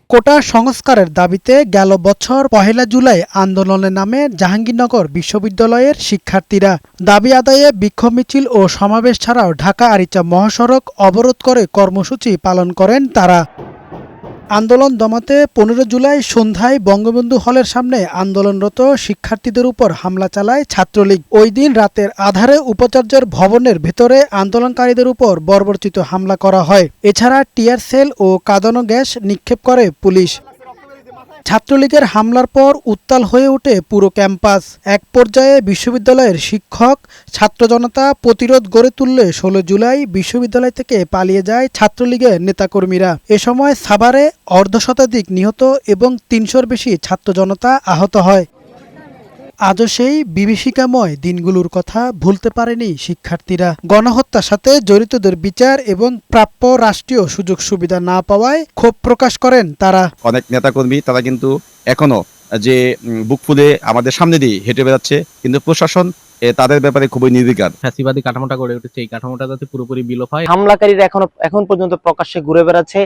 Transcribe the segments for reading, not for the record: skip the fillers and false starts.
কোটা সংস্কারের দাবিতে গেল বছর ১ জুলাই আন্দোলনে নামে জাহাঙ্গীরনগর বিশ্ববিদ্যালয়ের শিক্ষার্থীরা। দাবি আদায়ে বিক্ষোভ মিছিল ও সমাবেশ ছাড়াও ঢাকা-আরিচা মহাসড়ক অবরোধ করে কর্মসূচি পালন করেন তারা। আন্দোলন দমাতে ১৫ জুলাই সন্ধ্যায় বঙ্গবন্ধু হলের সামনে আন্দোলনরত শিক্ষার্থীদের উপর হামলা চালায় ছাত্রলীগ। ওই দিন রাতের আঁধারে উপাচার্যের ভবনের ভেতরে আন্দোলনকারীদের উপর বর্বরচিত হামলা করা হয়। এছাড়া টিয়ার সেল ও কাঁদানো গ্যাস নিক্ষেপ করে পুলিশ। ছাত্রলীগের হামলার পর উত্তাল হয়ে ওঠে পুরো ক্যাম্পাস। এক পর্যায়ে বিশ্ববিদ্যালয়ের শিক্ষক ছাত্র জনতা প্রতিরোধ গড়ে তুললে ১৬ জুলাই বিশ্ববিদ্যালয় থেকে পালিয়ে যায় ছাত্রলীগের নেতাকর্মীরা। এ সময় সাভারে অর্ধশতাধিক নিহত এবং ৩০০-র বেশি ছাত্র জনতা আহত হয়। আজও সেই বিভীষিকাময় দিনগুলোর কথা ভুলতে পারেনি শিক্ষার্থীরা। গণহত্যার সাথে জড়িতদের বিচার এবং প্রাপ্য রাষ্ট্রীয় সুযোগ সুবিধা না পাওয়ায় ক্ষোভ প্রকাশ করেন তারা। অনেক নেতাকর্মী তারা কিন্তু এখনো যে বুক ফুলে আমাদের সামনে দিয়ে হেঁটে বেড়াচ্ছে, কিন্তু প্রশাসন তাদের ব্যাপারে খুবই নির্বিকার। ফ্যাসিবাদী কাঠামোটা গড়ে উঠেছে, এই কাঠামোটা যাতে পুরোপুরি বিলোপ হয়। হামলাকারীরা এখন পর্যন্ত প্রকাশ্যে ঘুরে বেড়াচ্ছে,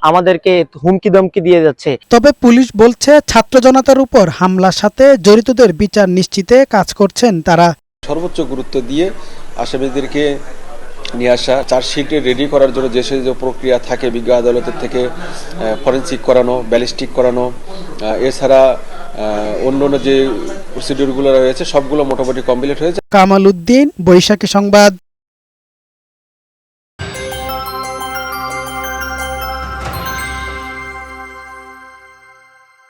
আমাদেরকে হুমকি দমকি দিয়ে যাচ্ছে। তবে পুলিশ বলছে ছাত্র জনতার উপর হামলার সাথে জড়িতদের বিচার নিশ্চিতে কাজ করছেন তারা। সর্বোচ্চ গুরুত্ব দিয়ে আসামিদেরকে নিয়ে আসা, চার্জশিট রেডি করার জন্য যে প্রক্রিয়া থাকে বিজ্ঞ আদালতের থেকে ফরেনসিক করানো, ব্যালিস্টিক করানো, এছাড়া অন্য যে প্রসিডিউরগুলো রয়েছে সবগুলো মোটামুটি কমপ্লিট হয়েছে। কামাল উদ্দিন, বৈশাখী সংবাদ।